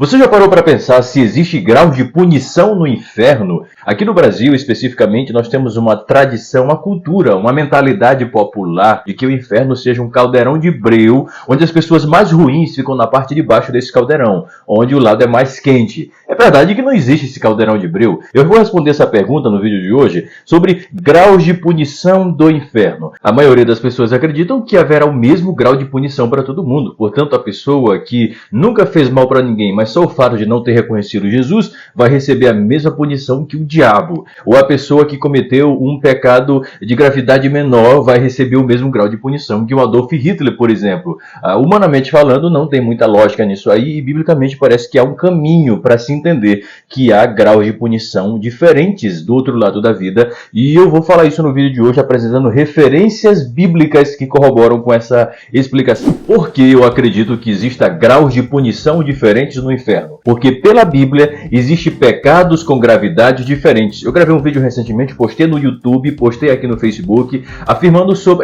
Você já parou para pensar se existe grau de punição no inferno? Aqui no Brasil, especificamente, nós temos uma tradição, uma cultura, uma mentalidade popular de que o inferno seja um caldeirão de breu, onde as pessoas mais ruins ficam na parte de baixo desse caldeirão, onde o lado é mais quente. É verdade que não existe esse caldeirão de breu. Eu vou responder essa pergunta no vídeo de hoje sobre graus de punição do inferno. A maioria das pessoas acreditam que haverá o mesmo grau de punição para todo mundo. Portanto, a pessoa que nunca fez mal para ninguém, mas só o fato de não ter reconhecido Jesus, vai receber a mesma punição que o diabo. Ou a pessoa que cometeu um pecado de gravidade menor vai receber o mesmo grau de punição que o Adolf Hitler, por exemplo. Humanamente falando, não tem muita lógica nisso aí, e biblicamente parece que há um caminho para se entender que há graus de punição diferentes do outro lado da vida, e eu vou falar isso no vídeo de hoje, apresentando referências bíblicas que corroboram com essa explicação. Por que eu acredito que exista graus de punição diferentes no inferno? Porque pela Bíblia existem pecados com gravidade diferentes. Eu gravei um vídeo recentemente, postei no YouTube, postei aqui no Facebook,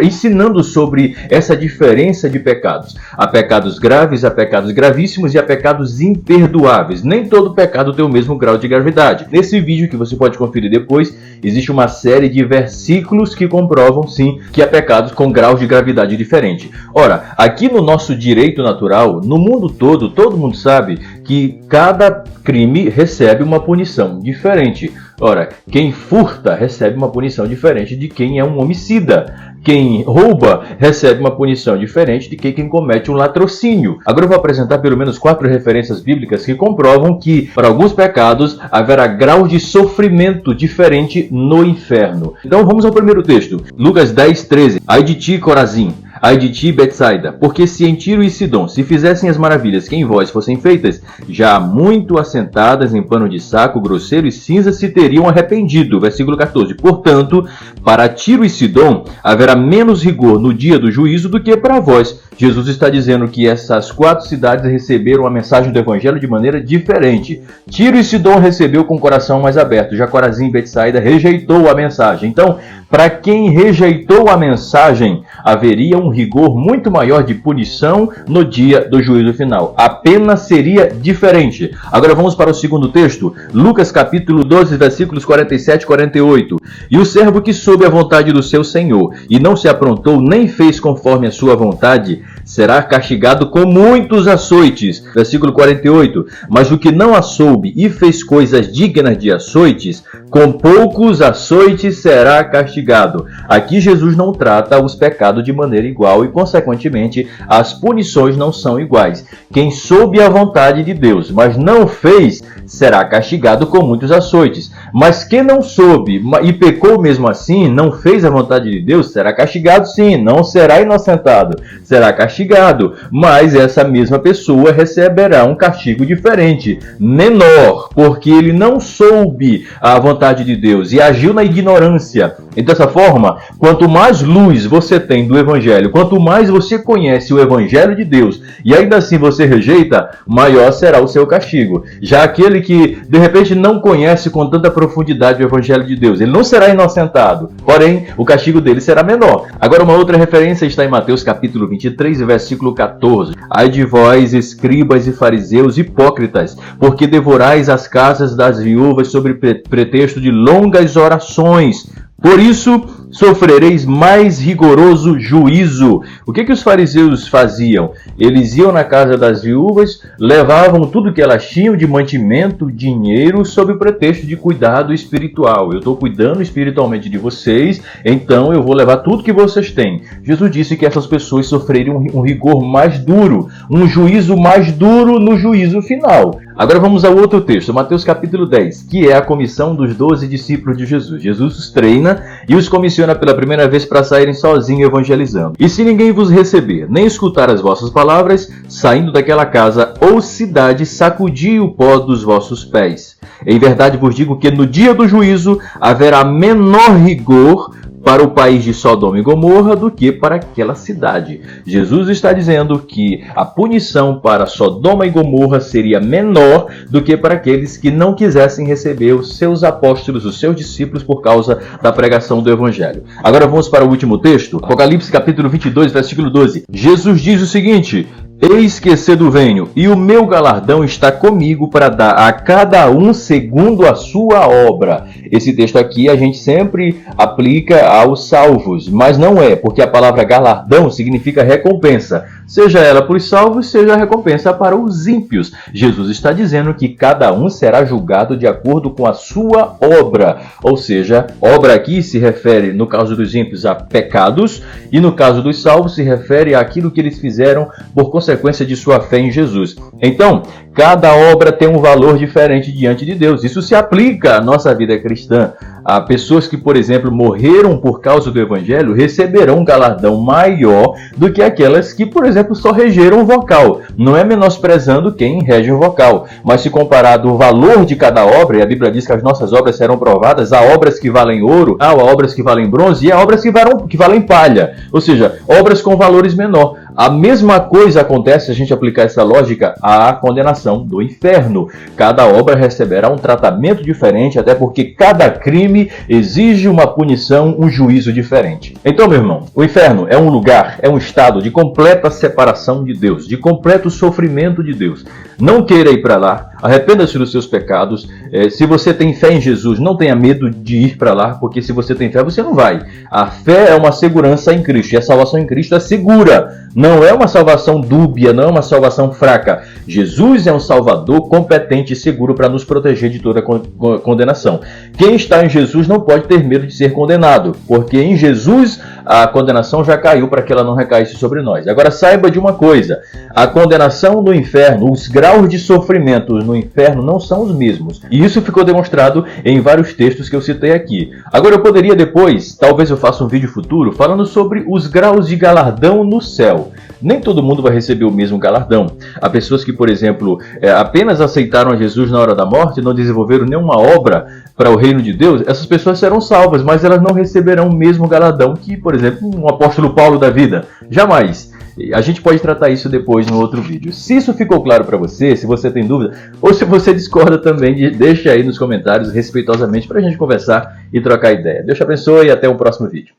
ensinando sobre essa diferença de pecados. Há pecados graves, há pecados gravíssimos e há pecados imperdoáveis. Nem todo pecado tem o mesmo grau de gravidade. Nesse vídeo, que você pode conferir depois, existe uma série de versículos que comprovam, sim, que há pecados com graus de gravidade diferente. Ora, aqui no nosso direito natural, no mundo todo mundo sabe que cada crime recebe uma punição diferente. Ora, quem furta recebe uma punição diferente de quem é um homicida. Quem rouba recebe uma punição diferente de quem comete um latrocínio. Agora eu vou apresentar pelo menos 4 referências bíblicas que comprovam que, para alguns pecados, haverá grau de sofrimento diferente no inferno. Então vamos ao primeiro texto. Lucas 10:13. Ai de ti, Corazim! Ai de ti, Betsaida, porque se em Tiro e Sidom se fizessem as maravilhas que em vós fossem feitas, já muito assentadas em pano de saco grosseiro e cinza se teriam arrependido. Versículo 14. Portanto, para Tiro e Sidom haverá menos rigor no dia do juízo do que para vós. Jesus está dizendo que essas 4 cidades receberam a mensagem do evangelho de maneira diferente. Tiro e Sidom recebeu com o coração mais aberto, já Corazim e Betsaida rejeitou a mensagem. Então, para quem rejeitou a mensagem, haveria um rigor muito maior de punição no dia do juízo final. A pena seria diferente. Agora vamos para o segundo texto, Lucas capítulo 12, versículos 47 e 48. E o servo que soube a vontade do seu senhor, e não se aprontou nem fez conforme a sua vontade, será castigado com muitos açoites. Versículo 48. Mas o que não a soube e fez coisas dignas de açoites, com poucos açoites será castigado. Aqui Jesus não trata os pecados de maneira igual e, consequentemente, as punições não são iguais. Quem soube a vontade de Deus, mas não fez, será castigado com muitos açoites. Mas quem não soube e pecou mesmo assim, não fez a vontade de Deus, será castigado sim, não será inocentado, será castigado. Mas essa mesma pessoa receberá um castigo diferente, menor, porque ele não soube a vontade de Deus e agiu na ignorância. E dessa forma, quanto mais luz você tem do Evangelho, quanto mais você conhece o Evangelho de Deus e ainda assim você rejeita, maior será o seu castigo. Já aquele que de repente não conhece com tanta profundidade o Evangelho de Deus, ele não será inocentado, porém o castigo dele será menor. Agora uma outra referência está em Mateus capítulo 23, versículo 14. Ai de vós, escribas e fariseus hipócritas, porque devorais as casas das viúvas sobre pretexto de longas orações. Por isso, sofrereis mais rigoroso juízo. O que os fariseus faziam? Eles iam na casa das viúvas, levavam tudo que elas tinham de mantimento, dinheiro, sob o pretexto de cuidado espiritual. Eu estou cuidando espiritualmente de vocês, então eu vou levar tudo que vocês têm. Jesus disse que essas pessoas sofreriam um rigor mais duro, um juízo mais duro no juízo final. Agora vamos ao outro texto, Mateus capítulo 10, que é a comissão dos 12 discípulos de Jesus. Jesus os treina e os comissiona pela primeira vez para saírem sozinhos evangelizando. E se ninguém vos receber, nem escutar as vossas palavras, saindo daquela casa ou cidade, sacudi o pó dos vossos pés. Em verdade vos digo que no dia do juízo haverá menor rigor para o país de Sodoma e Gomorra do que para aquela cidade. Jesus está dizendo que a punição para Sodoma e Gomorra seria menor do que para aqueles que não quisessem receber os seus apóstolos, os seus discípulos, por causa da pregação do Evangelho. Agora vamos para o último texto, Apocalipse capítulo 22, versículo 12. Jesus diz o seguinte: Eis que cedo venho, e o meu galardão está comigo para dar a cada um segundo a sua obra. Esse texto aqui a gente sempre aplica aos salvos, mas não é, porque a palavra galardão significa recompensa. Seja ela para os salvos, seja a recompensa para os ímpios. Jesus está dizendo que cada um será julgado de acordo com a sua obra. Ou seja, obra aqui se refere, no caso dos ímpios, a pecados, e no caso dos salvos se refere àquilo que eles fizeram por consequência de sua fé em Jesus. Então, cada obra tem um valor diferente diante de Deus. Isso se aplica à nossa vida cristã. Há pessoas que, por exemplo, morreram por causa do Evangelho, receberão um galardão maior do que aquelas que, por exemplo, só regeram o vocal. Não é menosprezando quem rege o vocal, mas se comparado o valor de cada obra, e a Bíblia diz que as nossas obras serão provadas, há obras que valem ouro, há obras que valem bronze e há obras que valem palha. Ou seja, obras com valores menor. A mesma coisa acontece se a gente aplicar essa lógica à condenação do inferno. Cada obra receberá um tratamento diferente, até porque cada crime exige uma punição, um juízo diferente. Então, meu irmão, o inferno é um lugar, é um estado de completa separação de Deus, de completo sofrimento de Deus. Não queira ir para lá, arrependa-se dos seus pecados. Se você tem fé em Jesus, não tenha medo de ir para lá, porque se você tem fé, você não vai. A fé é uma segurança em Cristo, e a salvação em Cristo é segura. Não é uma salvação dúbia, não é uma salvação fraca. Jesus é um Salvador competente e seguro para nos proteger de toda condenação. Quem está em Jesus não pode ter medo de ser condenado, porque em Jesus a condenação já caiu para que ela não recaísse sobre nós. Agora saiba de uma coisa, a condenação no inferno, os graus de sofrimento no inferno não são os mesmos. E isso ficou demonstrado em vários textos que eu citei aqui. Agora eu poderia depois, talvez eu faça um vídeo futuro, falando sobre os graus de galardão no céu. Nem todo mundo vai receber o mesmo galardão. Há pessoas que, por exemplo, apenas aceitaram a Jesus na hora da morte e não desenvolveram nenhuma obra para o reino de Deus. Essas pessoas serão salvas, mas elas não receberão o mesmo galardão que, por exemplo, um apóstolo Paulo da vida. Jamais. A gente pode tratar isso depois no outro vídeo. Se isso ficou claro para você, se você tem dúvida, ou se você discorda também, deixa aí nos comentários respeitosamente para a gente conversar e trocar ideia. Deus te abençoe e até o próximo vídeo.